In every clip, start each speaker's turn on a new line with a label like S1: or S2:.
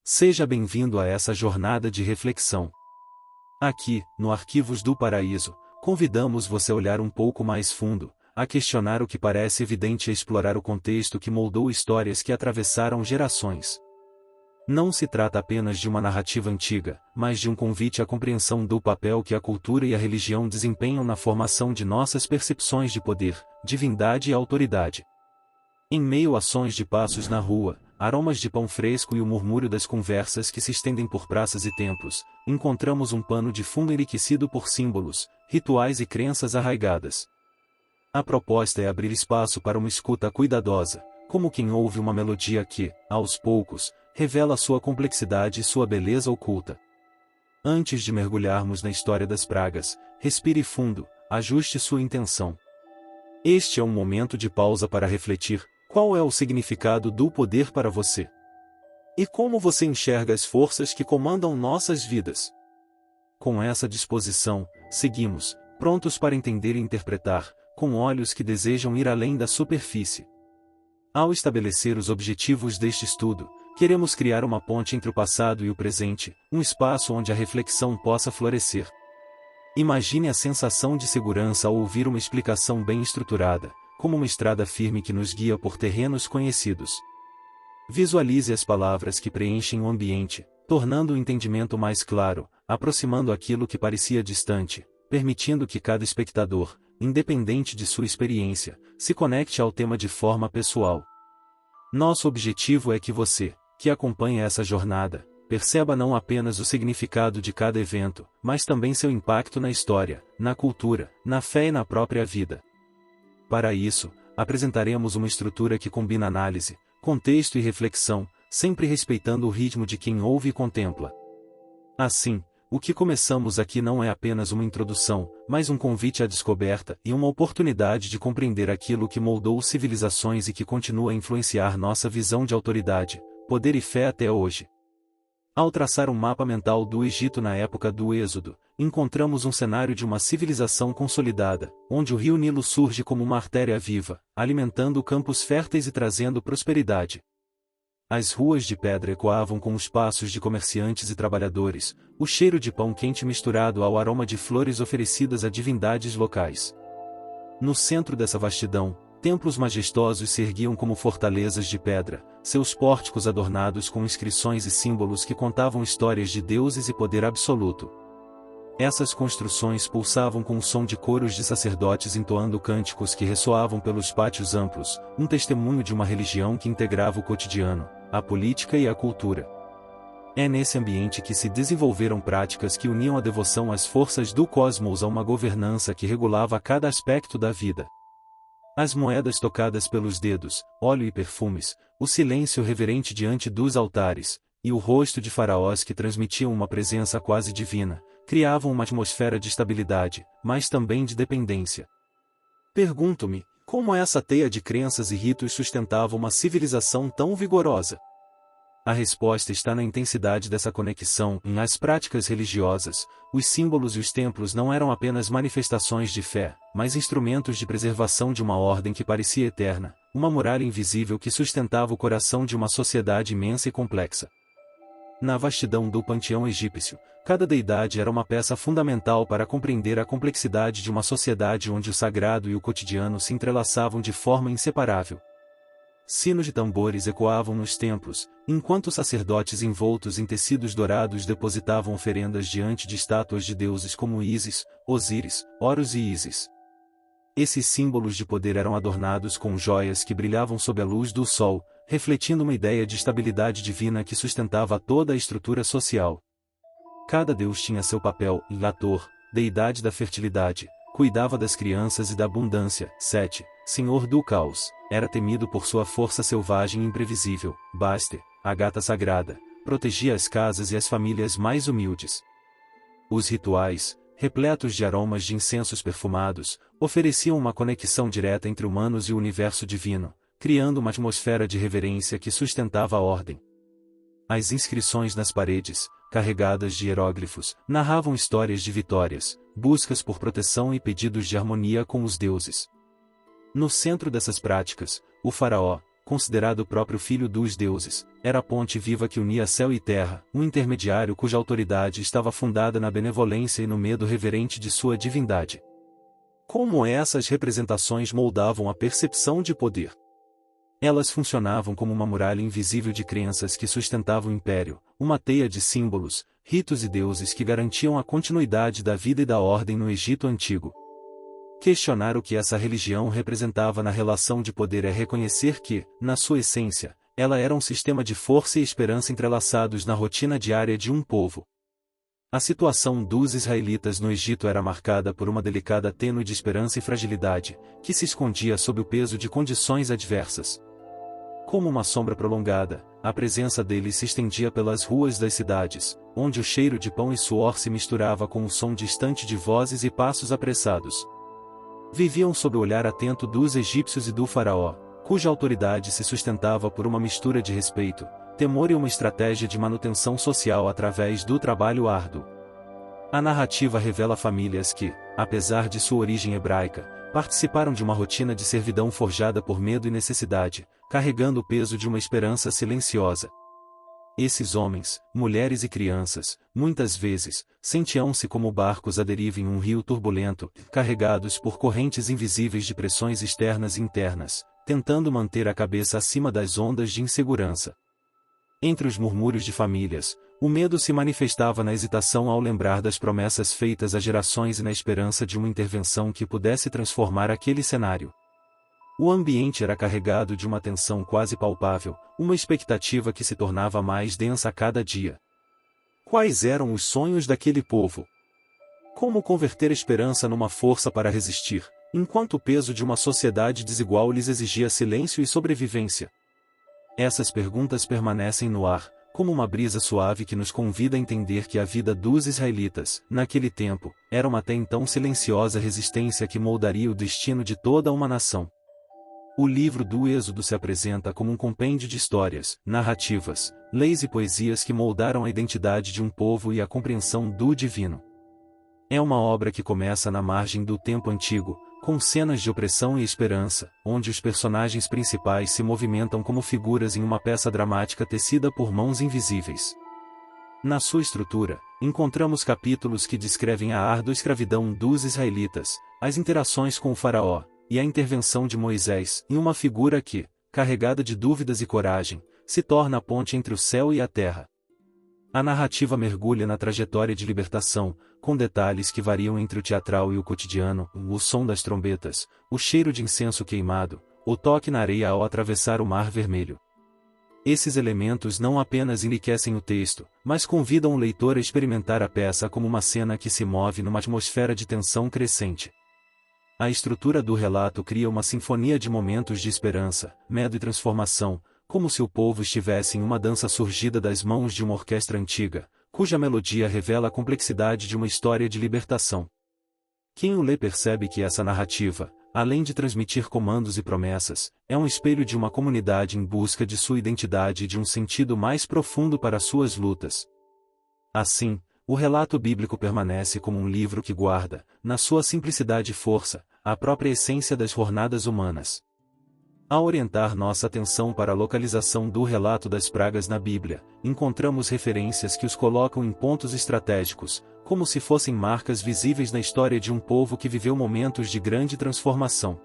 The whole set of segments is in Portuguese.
S1: Seja bem-vindo a essa jornada de reflexão. Aqui, no Arquivos do Paraíso, convidamos você a olhar um pouco mais fundo, a questionar o que parece evidente e a explorar o contexto que moldou histórias que atravessaram gerações. Não se trata apenas de uma narrativa antiga, mas de um convite à compreensão do papel que a cultura e a religião desempenham na formação de nossas percepções de poder, divindade e autoridade. Em meio a sons de passos na rua, aromas de pão fresco e o murmúrio das conversas que se estendem por praças e templos, encontramos um pano de fundo enriquecido por símbolos, rituais e crenças arraigadas. A proposta é abrir espaço para uma escuta cuidadosa, como quem ouve uma melodia que, aos poucos, revela sua complexidade e sua beleza oculta. Antes de mergulharmos na história das pragas, respire fundo, ajuste sua intenção. Este é um momento de pausa para refletir: qual é o significado do poder para você? E como você enxerga as forças que comandam nossas vidas? Com essa disposição, seguimos, prontos para entender e interpretar, com olhos que desejam ir além da superfície. Ao estabelecer os objetivos deste estudo, queremos criar uma ponte entre o passado e o presente, um espaço onde a reflexão possa florescer. Imagine a sensação de segurança ao ouvir uma explicação bem estruturada, como uma estrada firme que nos guia por terrenos conhecidos. Visualize as palavras que preenchem o ambiente, tornando o entendimento mais claro, aproximando aquilo que parecia distante, permitindo que cada espectador, independente de sua experiência, se conecte ao tema de forma pessoal. Nosso objetivo é que você, que acompanha essa jornada, perceba não apenas o significado de cada evento, mas também seu impacto na história, na cultura, na fé e na própria vida. Para isso, apresentaremos uma estrutura que combina análise, contexto e reflexão, sempre respeitando o ritmo de quem ouve e contempla. Assim, o que começamos aqui não é apenas uma introdução, mas um convite à descoberta e uma oportunidade de compreender aquilo que moldou civilizações e que continua a influenciar nossa visão de autoridade, poder e fé até hoje. Ao traçar um mapa mental do Egito na época do Êxodo, encontramos um cenário de uma civilização consolidada, onde o rio Nilo surge como uma artéria viva, alimentando campos férteis e trazendo prosperidade. As ruas de pedra ecoavam com os passos de comerciantes e trabalhadores, o cheiro de pão quente misturado ao aroma de flores oferecidas a divindades locais. No centro dessa vastidão, templos majestosos se erguiam como fortalezas de pedra, seus pórticos adornados com inscrições e símbolos que contavam histórias de deuses e poder absoluto. Essas construções pulsavam com o som de coros de sacerdotes entoando cânticos que ressoavam pelos pátios amplos, um testemunho de uma religião que integrava o cotidiano, a política e a cultura. É nesse ambiente que se desenvolveram práticas que uniam a devoção às forças do cosmos a uma governança que regulava cada aspecto da vida. As moedas tocadas pelos dedos, óleo e perfumes, o silêncio reverente diante dos altares, e o rosto de faraós que transmitiam uma presença quase divina, criavam uma atmosfera de estabilidade, mas também de dependência. Pergunto-me, como essa teia de crenças e ritos sustentava uma civilização tão vigorosa? A resposta está na intensidade dessa conexão. Nas práticas religiosas, os símbolos e os templos não eram apenas manifestações de fé, mas instrumentos de preservação de uma ordem que parecia eterna, uma muralha invisível que sustentava o coração de uma sociedade imensa e complexa. Na vastidão do panteão egípcio, cada deidade era uma peça fundamental para compreender a complexidade de uma sociedade onde o sagrado e o cotidiano se entrelaçavam de forma inseparável. Sinos de tambores ecoavam nos templos, enquanto sacerdotes envoltos em tecidos dourados depositavam oferendas diante de estátuas de deuses como Ísis, Osíris, Horus e Ísis. Esses símbolos de poder eram adornados com joias que brilhavam sob a luz do sol, refletindo uma ideia de estabilidade divina que sustentava toda a estrutura social. Cada deus tinha seu papel: Lator, deidade da fertilidade, cuidava das crianças e da abundância. Sete, senhor do caos, era temido por sua força selvagem e imprevisível. Baster, a gata sagrada, protegia as casas e as famílias mais humildes. Os rituais, repletos de aromas de incensos perfumados, ofereciam uma conexão direta entre humanos e o universo divino, criando uma atmosfera de reverência que sustentava a ordem. As inscrições nas paredes, carregadas de hieróglifos, narravam histórias de vitórias, buscas por proteção e pedidos de harmonia com os deuses. No centro dessas práticas, o faraó, considerado o próprio Filho dos deuses, era a ponte viva que unia céu e terra, um intermediário cuja autoridade estava fundada na benevolência e no medo reverente de sua divindade. Como essas representações moldavam a percepção de poder? Elas funcionavam como uma muralha invisível de crenças que sustentava o império, uma teia de símbolos, ritos e deuses que garantiam a continuidade da vida e da ordem no Egito Antigo. Questionar o que essa religião representava na relação de poder é reconhecer que, na sua essência, ela era um sistema de força e esperança entrelaçados na rotina diária de um povo. A situação dos israelitas no Egito era marcada por uma delicada tênue de esperança e fragilidade, que se escondia sob o peso de condições adversas. Como uma sombra prolongada, a presença deles se estendia pelas ruas das cidades, onde o cheiro de pão e suor se misturava com o som distante de vozes e passos apressados. Viviam sob o olhar atento dos egípcios e do faraó, cuja autoridade se sustentava por uma mistura de respeito, temor e uma estratégia de manutenção social através do trabalho árduo. A narrativa revela famílias que, apesar de sua origem hebraica, participaram de uma rotina de servidão forjada por medo e necessidade, carregando o peso de uma esperança silenciosa. Esses homens, mulheres e crianças, muitas vezes, sentiam-se como barcos à deriva em um rio turbulento, carregados por correntes invisíveis de pressões externas e internas, tentando manter a cabeça acima das ondas de insegurança. Entre os murmúrios de famílias, o medo se manifestava na hesitação ao lembrar das promessas feitas a gerações e na esperança de uma intervenção que pudesse transformar aquele cenário. O ambiente era carregado de uma tensão quase palpável, uma expectativa que se tornava mais densa a cada dia. Quais eram os sonhos daquele povo? Como converter esperança numa força para resistir, enquanto o peso de uma sociedade desigual lhes exigia silêncio e sobrevivência? Essas perguntas permanecem no ar, como uma brisa suave que nos convida a entender que a vida dos israelitas, naquele tempo, era uma até então silenciosa resistência que moldaria o destino de toda uma nação. O livro do Êxodo se apresenta como um compêndio de histórias, narrativas, leis e poesias que moldaram a identidade de um povo e a compreensão do divino. É uma obra que começa na margem do tempo antigo, com cenas de opressão e esperança, onde os personagens principais se movimentam como figuras em uma peça dramática tecida por mãos invisíveis. Na sua estrutura, encontramos capítulos que descrevem a árdua escravidão dos israelitas, as interações com o faraó, e a intervenção de Moisés, em uma figura que, carregada de dúvidas e coragem, se torna a ponte entre o céu e a terra. A narrativa mergulha na trajetória de libertação, com detalhes que variam entre o teatral e o cotidiano, o som das trombetas, o cheiro de incenso queimado, o toque na areia ao atravessar o Mar Vermelho. Esses elementos não apenas enriquecem o texto, mas convidam o leitor a experimentar a peça como uma cena que se move numa atmosfera de tensão crescente. A estrutura do relato cria uma sinfonia de momentos de esperança, medo e transformação, como se o povo estivesse em uma dança surgida das mãos de uma orquestra antiga, cuja melodia revela a complexidade de uma história de libertação. Quem o lê percebe que essa narrativa, além de transmitir comandos e promessas, é um espelho de uma comunidade em busca de sua identidade e de um sentido mais profundo para suas lutas. Assim, o relato bíblico permanece como um livro que guarda, na sua simplicidade e força, a própria essência das jornadas humanas. Ao orientar nossa atenção para a localização do relato das pragas na Bíblia, encontramos referências que os colocam em pontos estratégicos, como se fossem marcas visíveis na história de um povo que viveu momentos de grande transformação.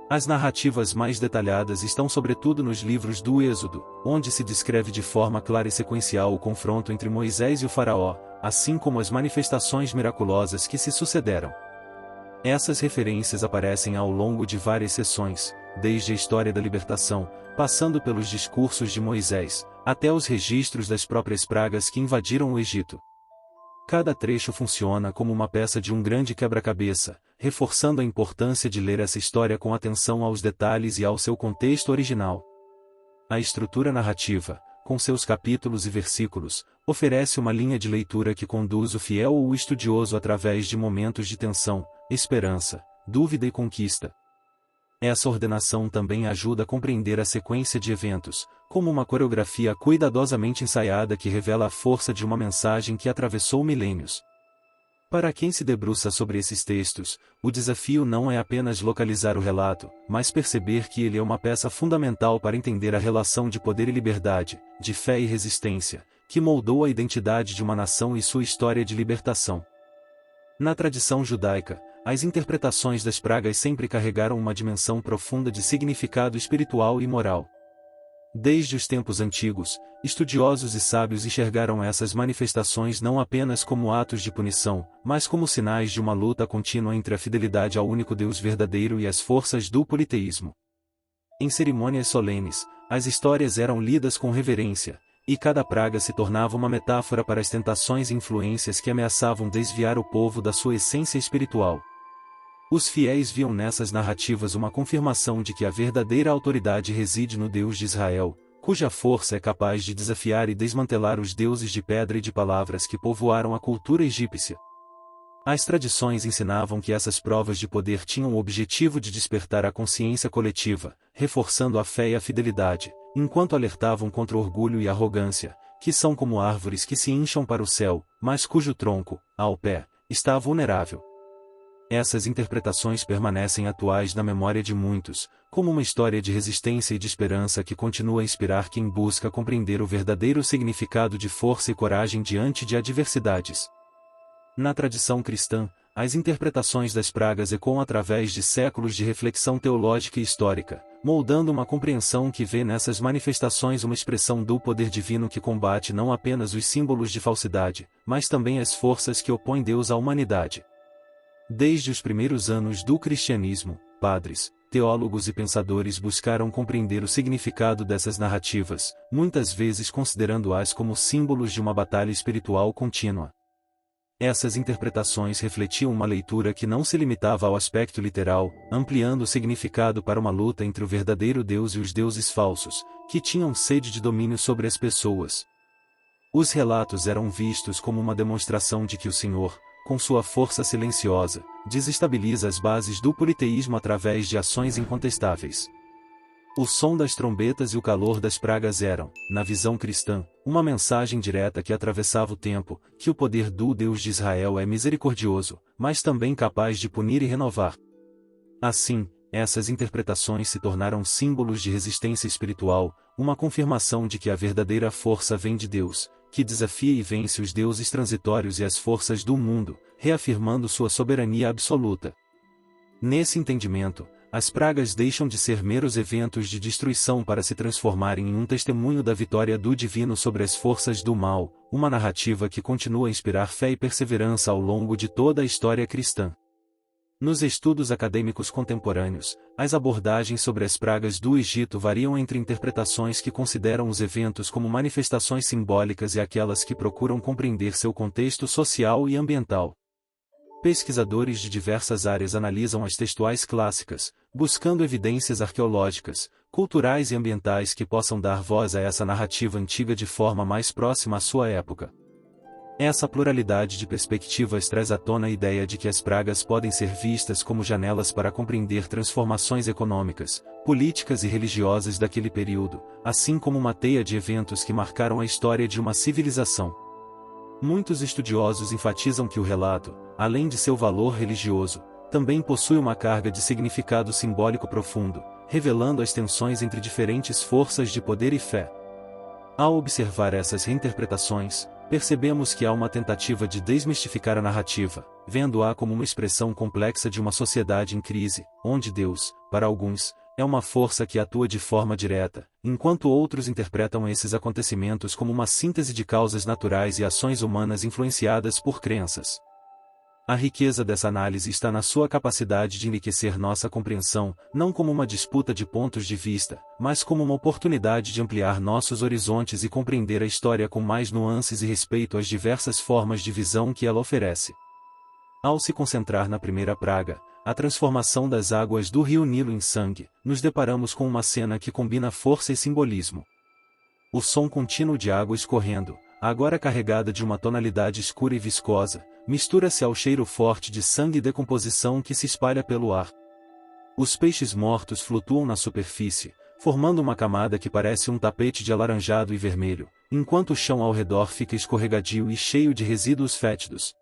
S1: As narrativas mais detalhadas estão sobretudo nos livros do Êxodo, onde se descreve de forma clara e sequencial o confronto entre Moisés e o faraó, assim como as manifestações miraculosas que se sucederam. Essas referências aparecem ao longo de várias seções, desde a história da libertação, passando pelos discursos de Moisés, até os registros das próprias pragas que invadiram o Egito. Cada trecho funciona como uma peça de um grande quebra-cabeça, reforçando a importância de ler essa história com atenção aos detalhes e ao seu contexto original. A estrutura narrativa, com seus capítulos e versículos, oferece uma linha de leitura que conduz o fiel ou o estudioso através de momentos de tensão, esperança, dúvida e conquista. Essa ordenação também ajuda a compreender a sequência de eventos, como uma coreografia cuidadosamente ensaiada que revela a força de uma mensagem que atravessou milênios. Para quem se debruça sobre esses textos, o desafio não é apenas localizar o relato, mas perceber que ele é uma peça fundamental para entender a relação de poder e liberdade, de fé e resistência, que moldou a identidade de uma nação e sua história de libertação. Na tradição judaica, as interpretações das pragas sempre carregaram uma dimensão profunda de significado espiritual e moral. Desde os tempos antigos, estudiosos e sábios enxergaram essas manifestações não apenas como atos de punição, mas como sinais de uma luta contínua entre a fidelidade ao único Deus verdadeiro e as forças do politeísmo. Em cerimônias solenes, as histórias eram lidas com reverência, e cada praga se tornava uma metáfora para as tentações e influências que ameaçavam desviar o povo da sua essência espiritual. Os fiéis viam nessas narrativas uma confirmação de que a verdadeira autoridade reside no Deus de Israel, cuja força é capaz de desafiar e desmantelar os deuses de pedra e de palavras que povoaram a cultura egípcia. As tradições ensinavam que essas provas de poder tinham o objetivo de despertar a consciência coletiva, reforçando a fé e a fidelidade, enquanto alertavam contra o orgulho e a arrogância, que são como árvores que se incham para o céu, mas cujo tronco, ao pé, está vulnerável. Essas interpretações permanecem atuais na memória de muitos, como uma história de resistência e de esperança que continua a inspirar quem busca compreender o verdadeiro significado de força e coragem diante de adversidades. Na tradição cristã, as interpretações das pragas ecoam através de séculos de reflexão teológica e histórica, moldando uma compreensão que vê nessas manifestações uma expressão do poder divino que combate não apenas os símbolos de falsidade, mas também as forças que opõem Deus à humanidade. Desde os primeiros anos do cristianismo, padres, teólogos e pensadores buscaram compreender o significado dessas narrativas, muitas vezes considerando-as como símbolos de uma batalha espiritual contínua. Essas interpretações refletiam uma leitura que não se limitava ao aspecto literal, ampliando o significado para uma luta entre o verdadeiro Deus e os deuses falsos, que tinham sede de domínio sobre as pessoas. Os relatos eram vistos como uma demonstração de que o Senhor, com sua força silenciosa, desestabiliza as bases do politeísmo através de ações incontestáveis. O som das trombetas e o calor das pragas eram, na visão cristã, uma mensagem direta que atravessava o tempo, que o poder do Deus de Israel é misericordioso, mas também capaz de punir e renovar. Assim, essas interpretações se tornaram símbolos de resistência espiritual, uma confirmação de que a verdadeira força vem de Deus, que desafia e vence os deuses transitórios e as forças do mundo, reafirmando sua soberania absoluta. Nesse entendimento, as pragas deixam de ser meros eventos de destruição para se transformarem em um testemunho da vitória do divino sobre as forças do mal, uma narrativa que continua a inspirar fé e perseverança ao longo de toda a história cristã. Nos estudos acadêmicos contemporâneos, as abordagens sobre as pragas do Egito variam entre interpretações que consideram os eventos como manifestações simbólicas e aquelas que procuram compreender seu contexto social e ambiental. Pesquisadores de diversas áreas analisam as textuais clássicas, buscando evidências arqueológicas, culturais e ambientais que possam dar voz a essa narrativa antiga de forma mais próxima à sua época. Essa pluralidade de perspectivas traz à tona a ideia de que as pragas podem ser vistas como janelas para compreender transformações econômicas, políticas e religiosas daquele período, assim como uma teia de eventos que marcaram a história de uma civilização. Muitos estudiosos enfatizam que o relato, além de seu valor religioso, também possui uma carga de significado simbólico profundo, revelando as tensões entre diferentes forças de poder e fé. Ao observar essas reinterpretações, percebemos que há uma tentativa de desmistificar a narrativa, vendo-a como uma expressão complexa de uma sociedade em crise, onde Deus, para alguns, é uma força que atua de forma direta, enquanto outros interpretam esses acontecimentos como uma síntese de causas naturais e ações humanas influenciadas por crenças. A riqueza dessa análise está na sua capacidade de enriquecer nossa compreensão, não como uma disputa de pontos de vista, mas como uma oportunidade de ampliar nossos horizontes e compreender a história com mais nuances e respeito às diversas formas de visão que ela oferece. Ao se concentrar na primeira praga, a transformação das águas do rio Nilo em sangue, nos deparamos com uma cena que combina força e simbolismo. O som contínuo de água escorrendo, agora carregada de uma tonalidade escura e viscosa, mistura-se ao cheiro forte de sangue e decomposição que se espalha pelo ar. Os peixes mortos flutuam na superfície, formando uma camada que parece um tapete de alaranjado e vermelho, enquanto o chão ao redor fica escorregadio e cheio de resíduos fétidos.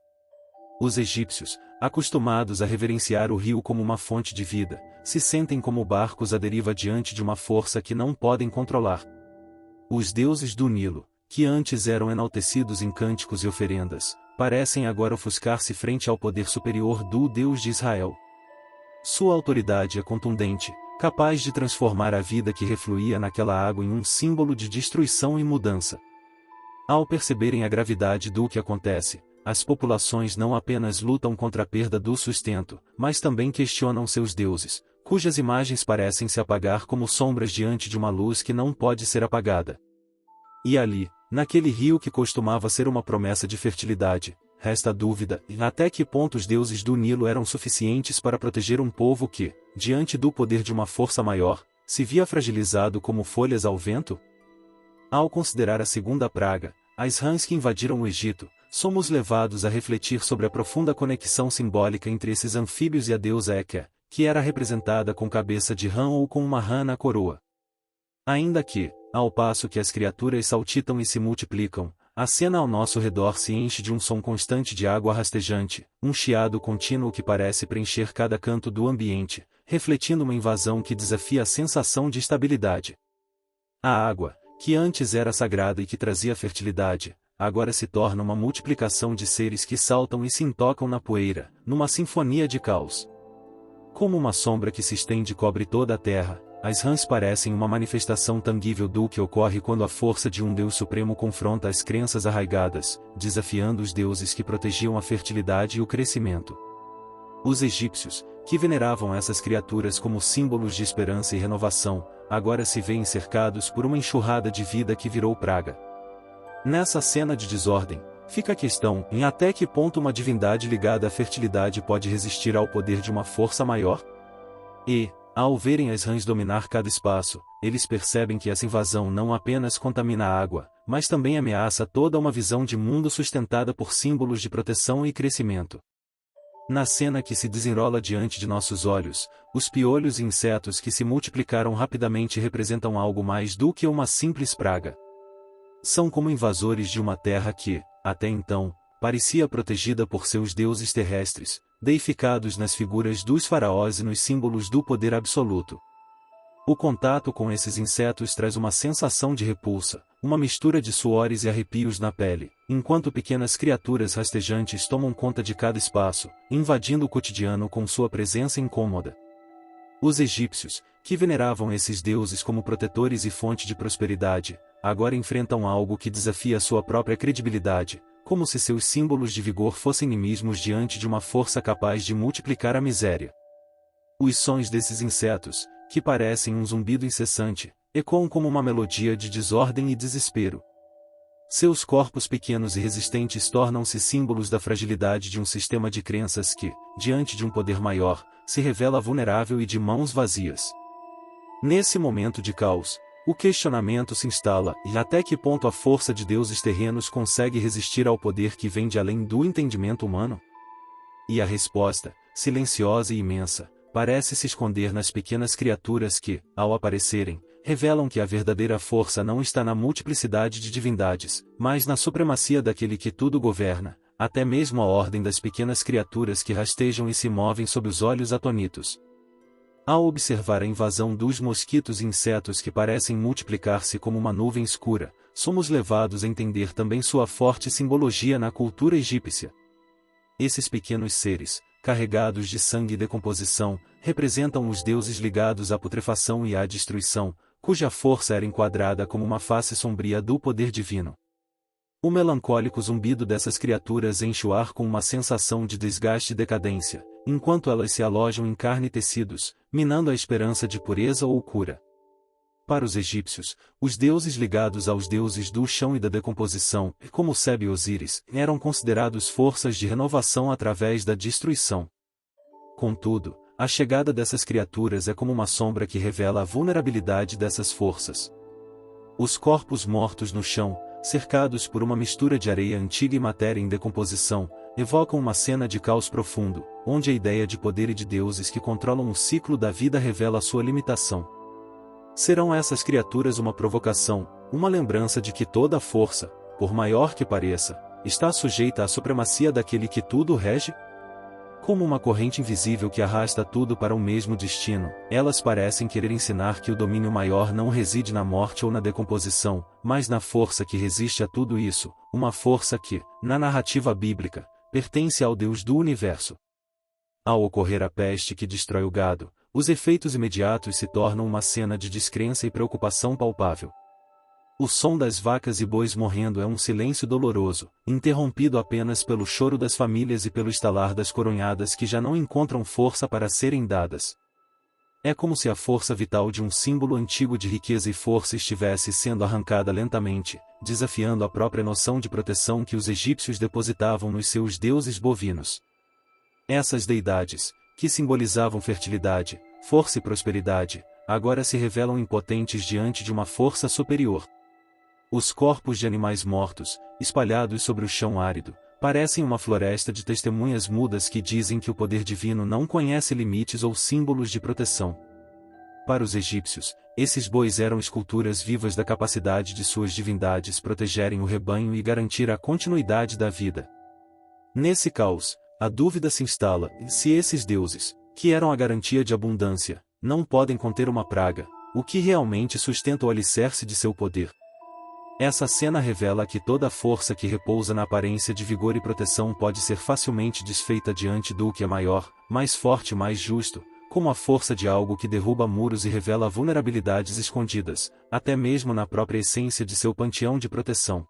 S1: Os egípcios, acostumados a reverenciar o rio como uma fonte de vida, se sentem como barcos à deriva diante de uma força que não podem controlar. Os deuses do Nilo, que antes eram enaltecidos em cânticos e oferendas, parecem agora ofuscar-se frente ao poder superior do Deus de Israel. Sua autoridade é contundente, capaz de transformar a vida que refluía naquela água em um símbolo de destruição e mudança. Ao perceberem a gravidade do que acontece, as populações não apenas lutam contra a perda do sustento, mas também questionam seus deuses, cujas imagens parecem se apagar como sombras diante de uma luz que não pode ser apagada. E ali, naquele rio que costumava ser uma promessa de fertilidade, resta a dúvida, até que ponto os deuses do Nilo eram suficientes para proteger um povo que, diante do poder de uma força maior, se via fragilizado como folhas ao vento? Ao considerar a segunda praga, as rãs que invadiram o Egito, somos levados a refletir sobre a profunda conexão simbólica entre esses anfíbios e a deusa Heka, que era representada com cabeça de rã ou com uma rã na coroa. Ainda que, ao passo que as criaturas saltitam e se multiplicam, a cena ao nosso redor se enche de um som constante de água rastejante, um chiado contínuo que parece preencher cada canto do ambiente, refletindo uma invasão que desafia a sensação de estabilidade. A água, que antes era sagrada e que trazia fertilidade, agora se torna uma multiplicação de seres que saltam e se intocam na poeira, numa sinfonia de caos. Como uma sombra que se estende e cobre toda a terra, as rãs parecem uma manifestação tangível do que ocorre quando a força de um Deus Supremo confronta as crenças arraigadas, desafiando os deuses que protegiam a fertilidade e o crescimento. Os egípcios, que veneravam essas criaturas como símbolos de esperança e renovação, agora se veem cercados por uma enxurrada de vida que virou praga. Nessa cena de desordem, fica a questão em até que ponto uma divindade ligada à fertilidade pode resistir ao poder de uma força maior? E, ao verem as rãs dominar cada espaço, eles percebem que essa invasão não apenas contamina a água, mas também ameaça toda uma visão de mundo sustentada por símbolos de proteção e crescimento. Na cena que se desenrola diante de nossos olhos, os piolhos e insetos que se multiplicaram rapidamente representam algo mais do que uma simples praga. São como invasores de uma terra que, até então, parecia protegida por seus deuses terrestres, deificados nas figuras dos faraós e nos símbolos do poder absoluto. O contato com esses insetos traz uma sensação de repulsa, uma mistura de suores e arrepios na pele, enquanto pequenas criaturas rastejantes tomam conta de cada espaço, invadindo o cotidiano com sua presença incômoda. Os egípcios, que veneravam esses deuses como protetores e fonte de prosperidade, agora enfrentam algo que desafia sua própria credibilidade, como se seus símbolos de vigor fossem inimigos diante de uma força capaz de multiplicar a miséria. Os sons desses insetos, que parecem um zumbido incessante, ecoam como uma melodia de desordem e desespero. Seus corpos pequenos e resistentes tornam-se símbolos da fragilidade de um sistema de crenças que, diante de um poder maior, se revela vulnerável e de mãos vazias. Nesse momento de caos, o questionamento se instala, e até que ponto a força de deuses terrenos consegue resistir ao poder que vem de além do entendimento humano? E a resposta, silenciosa e imensa, parece se esconder nas pequenas criaturas que, ao aparecerem, revelam que a verdadeira força não está na multiplicidade de divindades, mas na supremacia daquele que tudo governa, até mesmo a ordem das pequenas criaturas que rastejam e se movem sob os olhos atônitos. Ao observar a invasão dos mosquitos e insetos que parecem multiplicar-se como uma nuvem escura, somos levados a entender também sua forte simbologia na cultura egípcia. Esses pequenos seres, carregados de sangue e decomposição, representam os deuses ligados à putrefação e à destruição, cuja força era enquadrada como uma face sombria do poder divino. O melancólico zumbido dessas criaturas enche o ar com uma sensação de desgaste e decadência, enquanto elas se alojam em carne e tecidos, minando a esperança de pureza ou cura. Para os egípcios, os deuses ligados aos deuses do chão e da decomposição, como Seb e Osíris, eram considerados forças de renovação através da destruição. Contudo, a chegada dessas criaturas é como uma sombra que revela a vulnerabilidade dessas forças. Os corpos mortos no chão, cercados por uma mistura de areia antiga e matéria em decomposição, evocam uma cena de caos profundo, onde a ideia de poder e de deuses que controlam o ciclo da vida revela sua limitação. Serão essas criaturas uma provocação, uma lembrança de que toda força, por maior que pareça, está sujeita à supremacia daquele que tudo rege? Como uma corrente invisível que arrasta tudo para um mesmo destino, elas parecem querer ensinar que o domínio maior não reside na morte ou na decomposição, mas na força que resiste a tudo isso, uma força que, na narrativa bíblica, pertence ao Deus do universo. Ao ocorrer a peste que destrói o gado, os efeitos imediatos se tornam uma cena de descrença e preocupação palpável. O som das vacas e bois morrendo é um silêncio doloroso, interrompido apenas pelo choro das famílias e pelo estalar das coronhadas que já não encontram força para serem dadas. É como se a força vital de um símbolo antigo de riqueza e força estivesse sendo arrancada lentamente, desafiando a própria noção de proteção que os egípcios depositavam nos seus deuses bovinos. Essas deidades, que simbolizavam fertilidade, força e prosperidade, agora se revelam impotentes diante de uma força superior. Os corpos de animais mortos, espalhados sobre o chão árido, parecem uma floresta de testemunhas mudas que dizem que o poder divino não conhece limites ou símbolos de proteção. Para os egípcios, esses bois eram esculturas vivas da capacidade de suas divindades protegerem o rebanho e garantir a continuidade da vida. Nesse caos, a dúvida se instala se esses deuses, que eram a garantia de abundância, não podem conter uma praga, o que realmente sustenta o alicerce de seu poder. Essa cena revela que toda a força que repousa na aparência de vigor e proteção pode ser facilmente desfeita diante do que é maior, mais forte e mais justo, como a força de algo que derruba muros e revela vulnerabilidades escondidas, até mesmo na própria essência de seu panteão de proteção.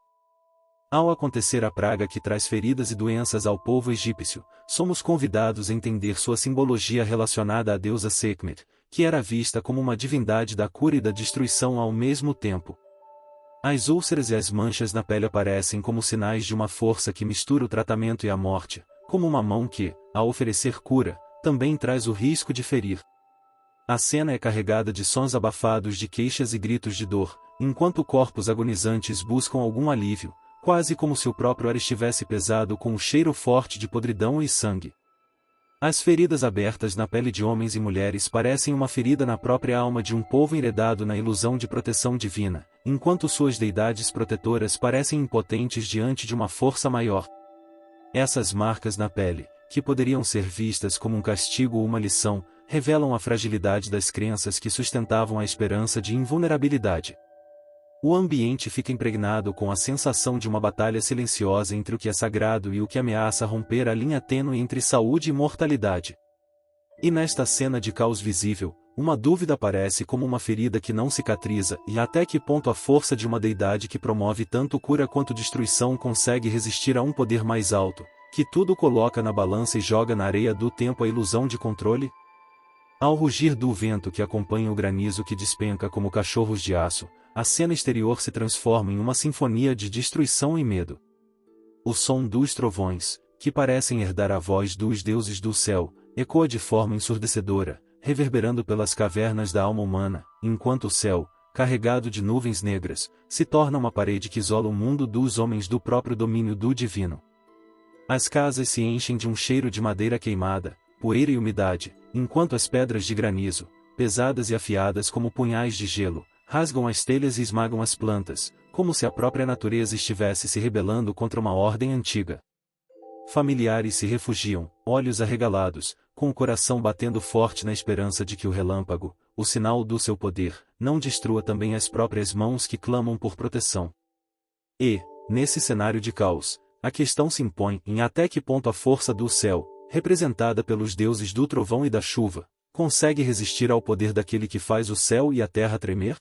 S1: Ao acontecer a praga que traz feridas e doenças ao povo egípcio, somos convidados a entender sua simbologia relacionada à deusa Sekhmet, que era vista como uma divindade da cura e da destruição ao mesmo tempo. As úlceras e as manchas na pele aparecem como sinais de uma força que mistura o tratamento e a morte, como uma mão que, ao oferecer cura, também traz o risco de ferir. A cena é carregada de sons abafados de queixas e gritos de dor, enquanto corpos agonizantes buscam algum alívio, quase como se o próprio ar estivesse pesado com um cheiro forte de podridão e sangue. As feridas abertas na pele de homens e mulheres parecem uma ferida na própria alma de um povo enredado na ilusão de proteção divina, enquanto suas deidades protetoras parecem impotentes diante de uma força maior. Essas marcas na pele, que poderiam ser vistas como um castigo ou uma lição, revelam a fragilidade das crenças que sustentavam a esperança de invulnerabilidade. O ambiente fica impregnado com a sensação de uma batalha silenciosa entre o que é sagrado e o que ameaça romper a linha tênue entre saúde e mortalidade. E nesta cena de caos visível, uma dúvida aparece como uma ferida que não cicatriza, e até que ponto a força de uma deidade que promove tanto cura quanto destruição consegue resistir a um poder mais alto, que tudo coloca na balança e joga na areia do tempo a ilusão de controle? Ao rugir do vento que acompanha o granizo que despenca como cachorros de aço, a cena exterior se transforma em uma sinfonia de destruição e medo. O som dos trovões, que parecem herdar a voz dos deuses do céu, ecoa de forma ensurdecedora, reverberando pelas cavernas da alma humana, enquanto o céu, carregado de nuvens negras, se torna uma parede que isola o mundo dos homens do próprio domínio do divino. As casas se enchem de um cheiro de madeira queimada, poeira e umidade, enquanto as pedras de granizo, pesadas e afiadas como punhais de gelo, rasgam as telhas e esmagam as plantas, como se a própria natureza estivesse se rebelando contra uma ordem antiga. Familiares se refugiam, olhos arregalados, com o coração batendo forte na esperança de que o relâmpago, o sinal do seu poder, não destrua também as próprias mãos que clamam por proteção. E, nesse cenário de caos, a questão se impõe em até que ponto a força do céu, representada pelos deuses do trovão e da chuva, consegue resistir ao poder daquele que faz o céu e a terra tremer?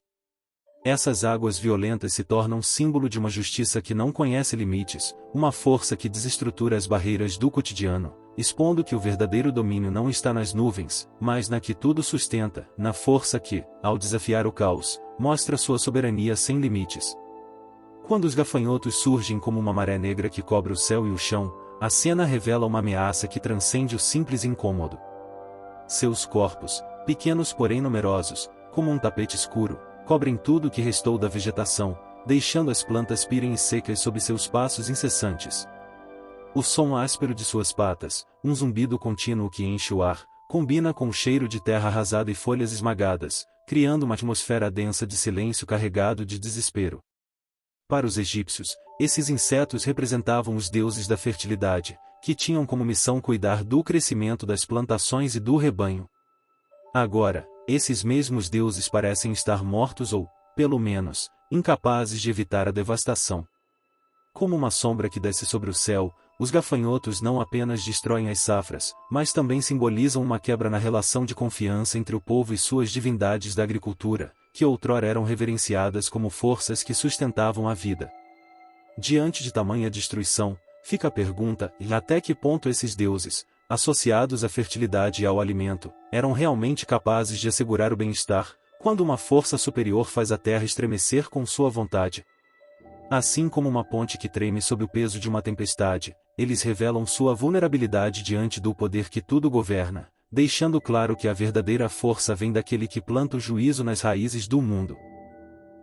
S1: Essas águas violentas se tornam símbolo de uma justiça que não conhece limites, uma força que desestrutura as barreiras do cotidiano, expondo que o verdadeiro domínio não está nas nuvens, mas na que tudo sustenta, na força que, ao desafiar o caos, mostra sua soberania sem limites. Quando os gafanhotos surgem como uma maré negra que cobre o céu e o chão, a cena revela uma ameaça que transcende o simples incômodo. Seus corpos, pequenos porém numerosos, como um tapete escuro, cobrem tudo o que restou da vegetação, deixando as plantas pirem e secas sob seus passos incessantes. O som áspero de suas patas, um zumbido contínuo que enche o ar, combina com o cheiro de terra arrasada e folhas esmagadas, criando uma atmosfera densa de silêncio carregado de desespero. Para os egípcios, esses insetos representavam os deuses da fertilidade, que tinham como missão cuidar do crescimento das plantações e do rebanho. Agora, esses mesmos deuses parecem estar mortos ou, pelo menos, incapazes de evitar a devastação. Como uma sombra que desce sobre o céu, os gafanhotos não apenas destroem as safras, mas também simbolizam uma quebra na relação de confiança entre o povo e suas divindades da agricultura, que outrora eram reverenciadas como forças que sustentavam a vida. Diante de tamanha destruição, fica a pergunta: até que ponto esses deuses, associados à fertilidade e ao alimento, eram realmente capazes de assegurar o bem-estar, quando uma força superior faz a terra estremecer com sua vontade? Assim como uma ponte que treme sob o peso de uma tempestade, eles revelam sua vulnerabilidade diante do poder que tudo governa, deixando claro que a verdadeira força vem daquele que planta o juízo nas raízes do mundo.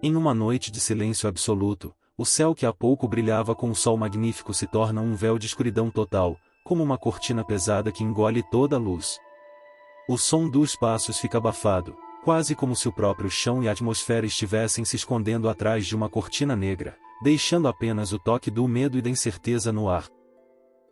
S1: Em uma noite de silêncio absoluto, o céu que há pouco brilhava com um sol magnífico se torna um véu de escuridão total, como uma cortina pesada que engole toda a luz. O som dos passos fica abafado, quase como se o próprio chão e a atmosfera estivessem se escondendo atrás de uma cortina negra, deixando apenas o toque do medo e da incerteza no ar.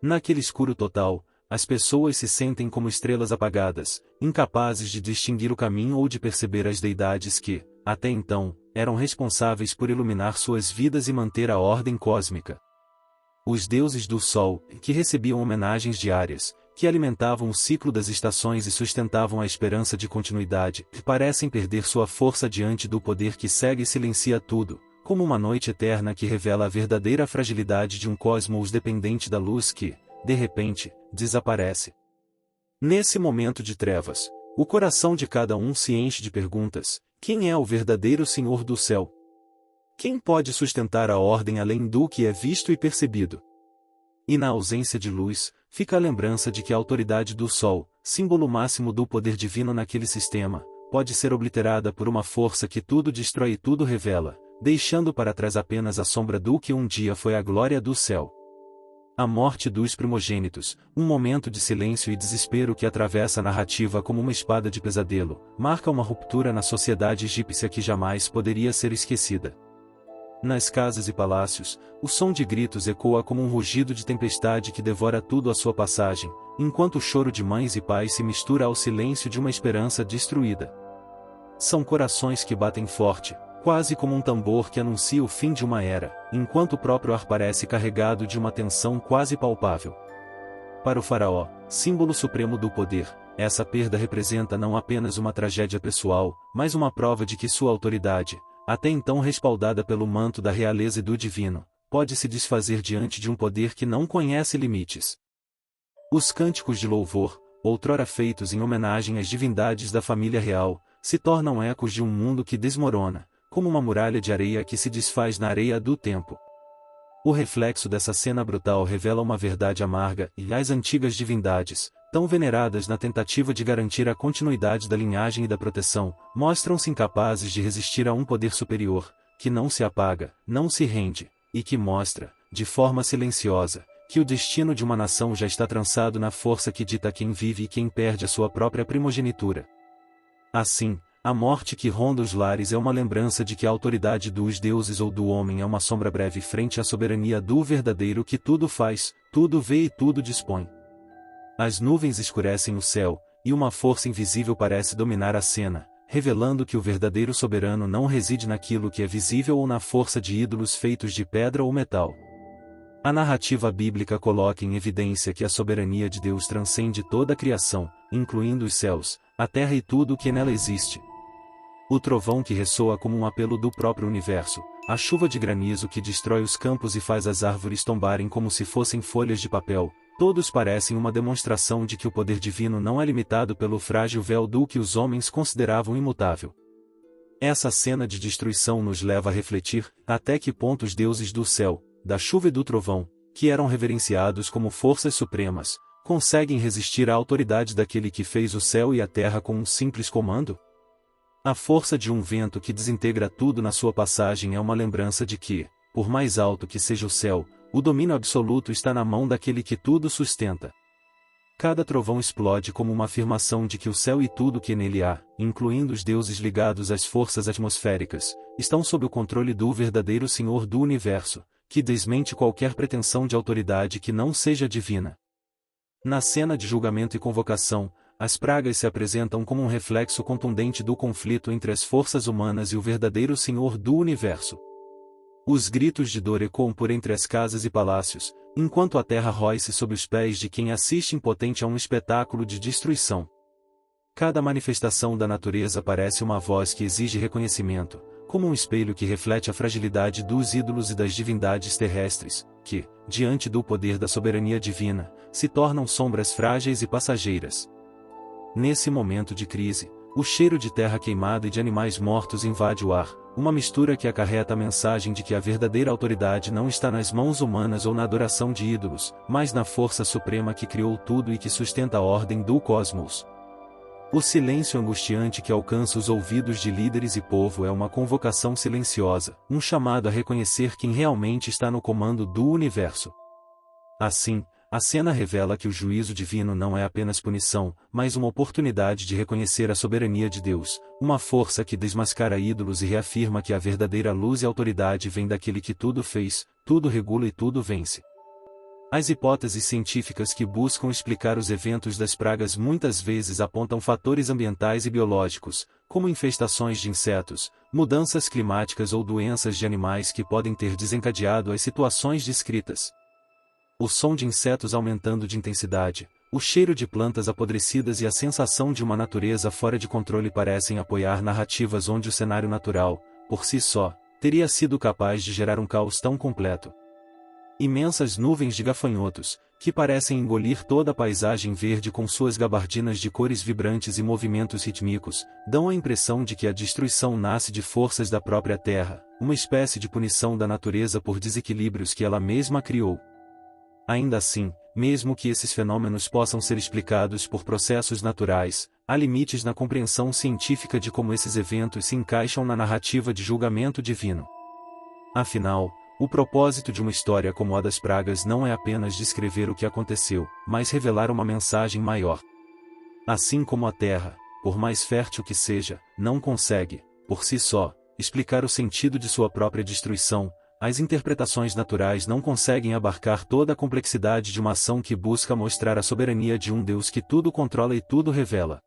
S1: Naquele escuro total, as pessoas se sentem como estrelas apagadas, incapazes de distinguir o caminho ou de perceber as deidades que, até então, eram responsáveis por iluminar suas vidas e manter a ordem cósmica. Os deuses do Sol, que recebiam homenagens diárias, que alimentavam o ciclo das estações e sustentavam a esperança de continuidade, parecem perder sua força diante do poder que cega e silencia tudo, como uma noite eterna que revela a verdadeira fragilidade de um cosmos dependente da luz que, de repente, desaparece. Nesse momento de trevas, o coração de cada um se enche de perguntas: quem é o verdadeiro Senhor do céu? Quem pode sustentar a ordem além do que é visto e percebido? E na ausência de luz, fica a lembrança de que a autoridade do Sol, símbolo máximo do poder divino naquele sistema, pode ser obliterada por uma força que tudo destrói e tudo revela, deixando para trás apenas a sombra do que um dia foi a glória do céu. A morte dos primogênitos, um momento de silêncio e desespero que atravessa a narrativa como uma espada de pesadelo, marca uma ruptura na sociedade egípcia que jamais poderia ser esquecida. Nas casas e palácios, o som de gritos ecoa como um rugido de tempestade que devora tudo à sua passagem, enquanto o choro de mães e pais se mistura ao silêncio de uma esperança destruída. São corações que batem forte, quase como um tambor que anuncia o fim de uma era, enquanto o próprio ar parece carregado de uma tensão quase palpável. Para o faraó, símbolo supremo do poder, essa perda representa não apenas uma tragédia pessoal, mas uma prova de que sua autoridade, até então respaldada pelo manto da realeza e do divino, pode se desfazer diante de um poder que não conhece limites. Os cânticos de louvor, outrora feitos em homenagem às divindades da família real, se tornam ecos de um mundo que desmorona, como uma muralha de areia que se desfaz na areia do tempo. O reflexo dessa cena brutal revela uma verdade amarga, e as antigas divindades, tão veneradas na tentativa de garantir a continuidade da linhagem e da proteção, mostram-se incapazes de resistir a um poder superior, que não se apaga, não se rende, e que mostra, de forma silenciosa, que o destino de uma nação já está trançado na força que dita quem vive e quem perde a sua própria primogenitura. Assim, a morte que ronda os lares é uma lembrança de que a autoridade dos deuses ou do homem é uma sombra breve frente à soberania do verdadeiro que tudo faz, tudo vê e tudo dispõe. As nuvens escurecem o céu, e uma força invisível parece dominar a cena, revelando que o verdadeiro soberano não reside naquilo que é visível ou na força de ídolos feitos de pedra ou metal. A narrativa bíblica coloca em evidência que a soberania de Deus transcende toda a criação, incluindo os céus, a terra e tudo o que nela existe. O trovão que ressoa como um apelo do próprio universo, a chuva de granizo que destrói os campos e faz as árvores tombarem como se fossem folhas de papel, todos parecem uma demonstração de que o poder divino não é limitado pelo frágil véu do que os homens consideravam imutável. Essa cena de destruição nos leva a refletir até que ponto os deuses do céu, da chuva e do trovão, que eram reverenciados como forças supremas, conseguem resistir à autoridade daquele que fez o céu e a terra com um simples comando? A força de um vento que desintegra tudo na sua passagem é uma lembrança de que, por mais alto que seja o céu, o domínio absoluto está na mão daquele que tudo sustenta. Cada trovão explode como uma afirmação de que o céu e tudo que nele há, incluindo os deuses ligados às forças atmosféricas, estão sob o controle do verdadeiro Senhor do Universo, que desmente qualquer pretensão de autoridade que não seja divina. Na cena de julgamento e convocação, as pragas se apresentam como um reflexo contundente do conflito entre as forças humanas e o verdadeiro Senhor do Universo. Os gritos de dor ecoam por entre as casas e palácios, enquanto a terra rói-se sob os pés de quem assiste impotente a um espetáculo de destruição. Cada manifestação da natureza parece uma voz que exige reconhecimento, como um espelho que reflete a fragilidade dos ídolos e das divindades terrestres, que, diante do poder da soberania divina, se tornam sombras frágeis e passageiras. Nesse momento de crise, o cheiro de terra queimada e de animais mortos invade o ar, uma mistura que acarreta a mensagem de que a verdadeira autoridade não está nas mãos humanas ou na adoração de ídolos, mas na força suprema que criou tudo e que sustenta a ordem do cosmos. O silêncio angustiante que alcança os ouvidos de líderes e povo é uma convocação silenciosa, um chamado a reconhecer quem realmente está no comando do universo. Assim, a cena revela que o juízo divino não é apenas punição, mas uma oportunidade de reconhecer a soberania de Deus, uma força que desmascara ídolos e reafirma que a verdadeira luz e autoridade vem daquele que tudo fez, tudo regula e tudo vence. As hipóteses científicas que buscam explicar os eventos das pragas muitas vezes apontam fatores ambientais e biológicos, como infestações de insetos, mudanças climáticas ou doenças de animais que podem ter desencadeado as situações descritas. O som de insetos aumentando de intensidade, o cheiro de plantas apodrecidas e a sensação de uma natureza fora de controle parecem apoiar narrativas onde o cenário natural, por si só, teria sido capaz de gerar um caos tão completo. Imensas nuvens de gafanhotos, que parecem engolir toda a paisagem verde com suas gabardinas de cores vibrantes e movimentos rítmicos, dão a impressão de que a destruição nasce de forças da própria Terra, uma espécie de punição da natureza por desequilíbrios que ela mesma criou. Ainda assim, mesmo que esses fenômenos possam ser explicados por processos naturais, há limites na compreensão científica de como esses eventos se encaixam na narrativa de julgamento divino. Afinal, o propósito de uma história como a das pragas não é apenas descrever o que aconteceu, mas revelar uma mensagem maior. Assim como a Terra, por mais fértil que seja, não consegue, por si só, explicar o sentido de sua própria destruição, as interpretações naturais não conseguem abarcar toda a complexidade de uma ação que busca mostrar a soberania de um Deus que tudo controla e tudo revela.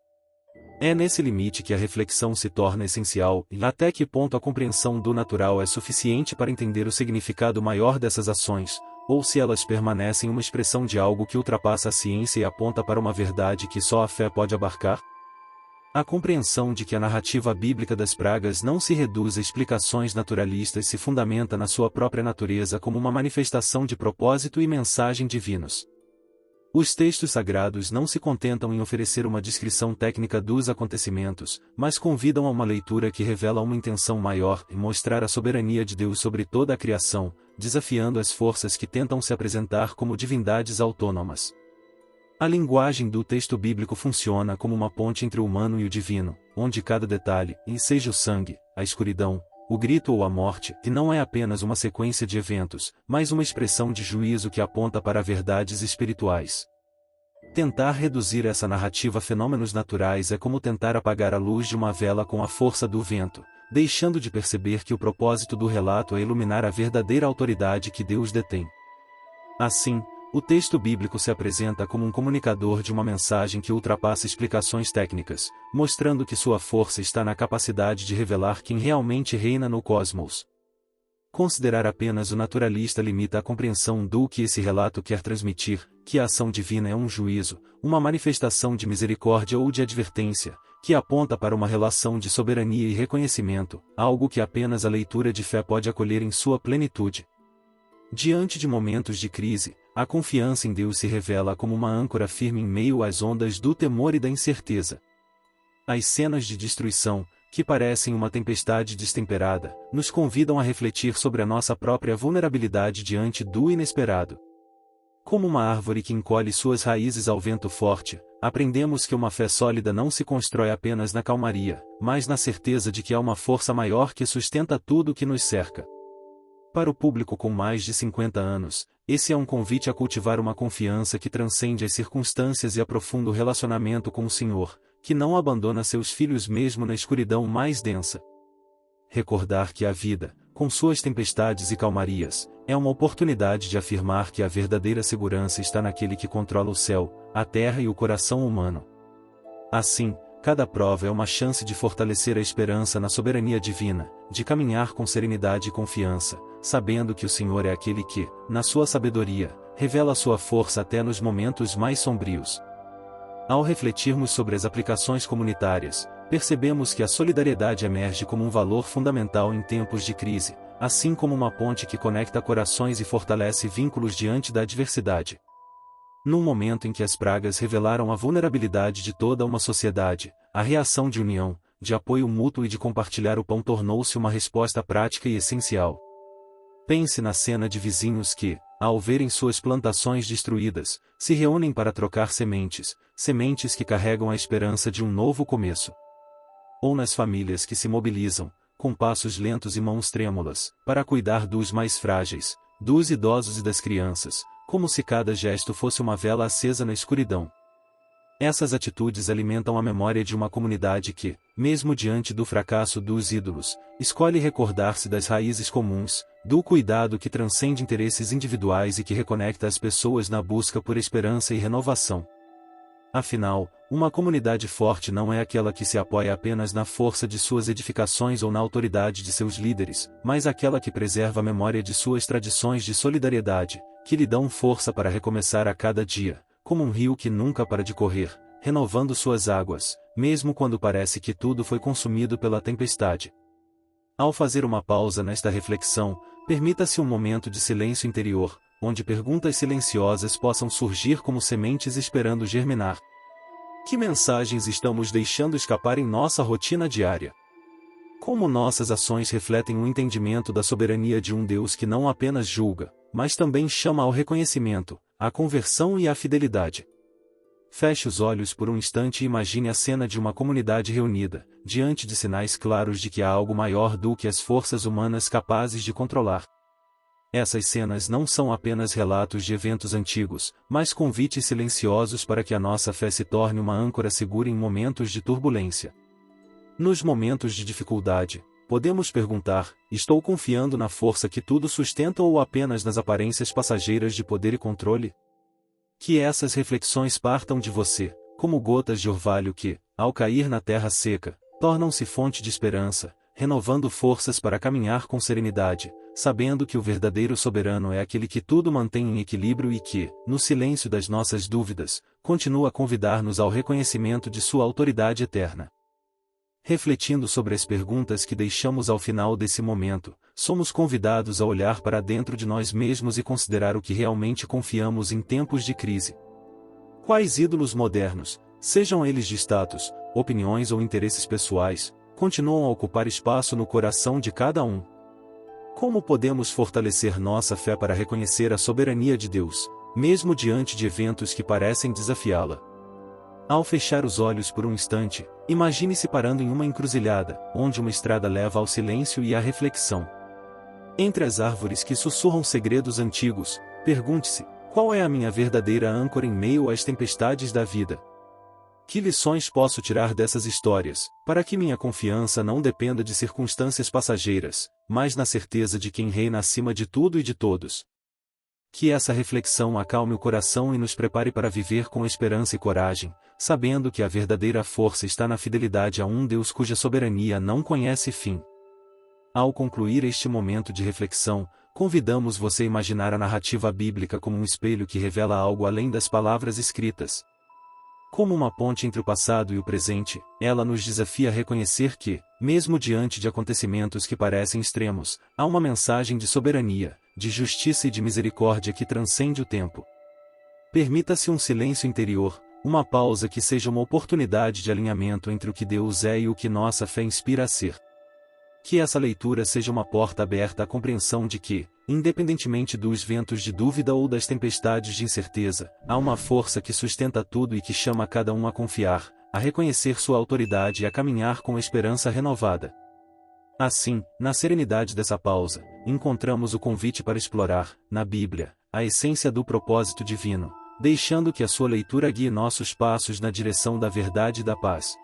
S1: É nesse limite que a reflexão se torna essencial, e até que ponto a compreensão do natural é suficiente para entender o significado maior dessas ações, ou se elas permanecem uma expressão de algo que ultrapassa a ciência e aponta para uma verdade que só a fé pode abarcar? A compreensão de que a narrativa bíblica das pragas não se reduz a explicações naturalistas se fundamenta na sua própria natureza como uma manifestação de propósito e mensagem divinos. Os textos sagrados não se contentam em oferecer uma descrição técnica dos acontecimentos, mas convidam a uma leitura que revela uma intenção maior e mostrar a soberania de Deus sobre toda a criação, desafiando as forças que tentam se apresentar como divindades autônomas. A linguagem do texto bíblico funciona como uma ponte entre o humano e o divino, onde cada detalhe, e seja o sangue, a escuridão, o grito ou a morte, que não é apenas uma sequência de eventos, mas uma expressão de juízo que aponta para verdades espirituais. Tentar reduzir essa narrativa a fenômenos naturais é como tentar apagar a luz de uma vela com a força do vento, deixando de perceber que o propósito do relato é iluminar a verdadeira autoridade que Deus detém. Assim, o texto bíblico se apresenta como um comunicador de uma mensagem que ultrapassa explicações técnicas, mostrando que sua força está na capacidade de revelar quem realmente reina no cosmos. Considerar apenas o naturalista limita a compreensão do que esse relato quer transmitir, que a ação divina é um juízo, uma manifestação de misericórdia ou de advertência, que aponta para uma relação de soberania e reconhecimento, algo que apenas a leitura de fé pode acolher em sua plenitude. Diante de momentos de crise, a confiança em Deus se revela como uma âncora firme em meio às ondas do temor e da incerteza. As cenas de destruição, que parecem uma tempestade destemperada, nos convidam a refletir sobre a nossa própria vulnerabilidade diante do inesperado. Como uma árvore que encolhe suas raízes ao vento forte, aprendemos que uma fé sólida não se constrói apenas na calmaria, mas na certeza de que há uma força maior que sustenta tudo o que nos cerca. Para o público com mais de 50 anos, esse é um convite a cultivar uma confiança que transcende as circunstâncias e aprofunda o relacionamento com o Senhor, que não abandona seus filhos mesmo na escuridão mais densa. Recordar que a vida, com suas tempestades e calmarias, é uma oportunidade de afirmar que a verdadeira segurança está naquele que controla o céu, a terra e o coração humano. Assim, cada prova é uma chance de fortalecer a esperança na soberania divina, de caminhar com serenidade e confiança, sabendo que o Senhor é aquele que, na sua sabedoria, revela sua força até nos momentos mais sombrios. Ao refletirmos sobre as aplicações comunitárias, percebemos que a solidariedade emerge como um valor fundamental em tempos de crise, assim como uma ponte que conecta corações e fortalece vínculos diante da adversidade. Num momento em que as pragas revelaram a vulnerabilidade de toda uma sociedade, a reação de união, de apoio mútuo e de compartilhar o pão tornou-se uma resposta prática e essencial. Pense na cena de vizinhos que, ao verem suas plantações destruídas, se reúnem para trocar sementes, sementes que carregam a esperança de um novo começo. Ou nas famílias que se mobilizam, com passos lentos e mãos trêmulas, para cuidar dos mais frágeis, dos idosos e das crianças, como se cada gesto fosse uma vela acesa na escuridão. Essas atitudes alimentam a memória de uma comunidade que, mesmo diante do fracasso dos ídolos, escolhe recordar-se das raízes comuns, do cuidado que transcende interesses individuais e que reconecta as pessoas na busca por esperança e renovação. Afinal, uma comunidade forte não é aquela que se apoia apenas na força de suas edificações ou na autoridade de seus líderes, mas aquela que preserva a memória de suas tradições de solidariedade, que lhe dão força para recomeçar a cada dia, como um rio que nunca para de correr, renovando suas águas, mesmo quando parece que tudo foi consumido pela tempestade. Ao fazer uma pausa nesta reflexão, permita-se um momento de silêncio interior, onde perguntas silenciosas possam surgir como sementes esperando germinar. Que mensagens estamos deixando escapar em nossa rotina diária? Como nossas ações refletem o entendimento da soberania de um Deus que não apenas julga, mas também chama ao reconhecimento, à conversão e à fidelidade? Feche os olhos por um instante e imagine a cena de uma comunidade reunida, diante de sinais claros de que há algo maior do que as forças humanas capazes de controlar. Essas cenas não são apenas relatos de eventos antigos, mas convites silenciosos para que a nossa fé se torne uma âncora segura em momentos de turbulência. Nos momentos de dificuldade, podemos perguntar: estou confiando na força que tudo sustenta ou apenas nas aparências passageiras de poder e controle? Que essas reflexões partam de você, como gotas de orvalho que, ao cair na terra seca, tornam-se fonte de esperança, renovando forças para caminhar com serenidade, sabendo que o verdadeiro soberano é aquele que tudo mantém em equilíbrio e que, no silêncio das nossas dúvidas, continua a convidar-nos ao reconhecimento de sua autoridade eterna. Refletindo sobre as perguntas que deixamos ao final desse momento, somos convidados a olhar para dentro de nós mesmos e considerar o que realmente confiamos em tempos de crise. Quais ídolos modernos, sejam eles de status, opiniões ou interesses pessoais, continuam a ocupar espaço no coração de cada um? Como podemos fortalecer nossa fé para reconhecer a soberania de Deus, mesmo diante de eventos que parecem desafiá-la? Ao fechar os olhos por um instante, imagine-se parando em uma encruzilhada, onde uma estrada leva ao silêncio e à reflexão. Entre as árvores que sussurram segredos antigos, pergunte-se: qual é a minha verdadeira âncora em meio às tempestades da vida? Que lições posso tirar dessas histórias, para que minha confiança não dependa de circunstâncias passageiras, mas na certeza de quem reina acima de tudo e de todos? Que essa reflexão acalme o coração e nos prepare para viver com esperança e coragem, sabendo que a verdadeira força está na fidelidade a um Deus cuja soberania não conhece fim. Ao concluir este momento de reflexão, convidamos você a imaginar a narrativa bíblica como um espelho que revela algo além das palavras escritas. Como uma ponte entre o passado e o presente, ela nos desafia a reconhecer que, mesmo diante de acontecimentos que parecem extremos, há uma mensagem de soberania, de justiça e de misericórdia que transcende o tempo. Permita-se um silêncio interior, uma pausa que seja uma oportunidade de alinhamento entre o que Deus é e o que nossa fé inspira a ser. Que essa leitura seja uma porta aberta à compreensão de que, independentemente dos ventos de dúvida ou das tempestades de incerteza, há uma força que sustenta tudo e que chama cada um a confiar, a reconhecer sua autoridade e a caminhar com esperança renovada. Assim, na serenidade dessa pausa, encontramos o convite para explorar, na Bíblia, a essência do propósito divino, deixando que a sua leitura guie nossos passos na direção da verdade e da paz.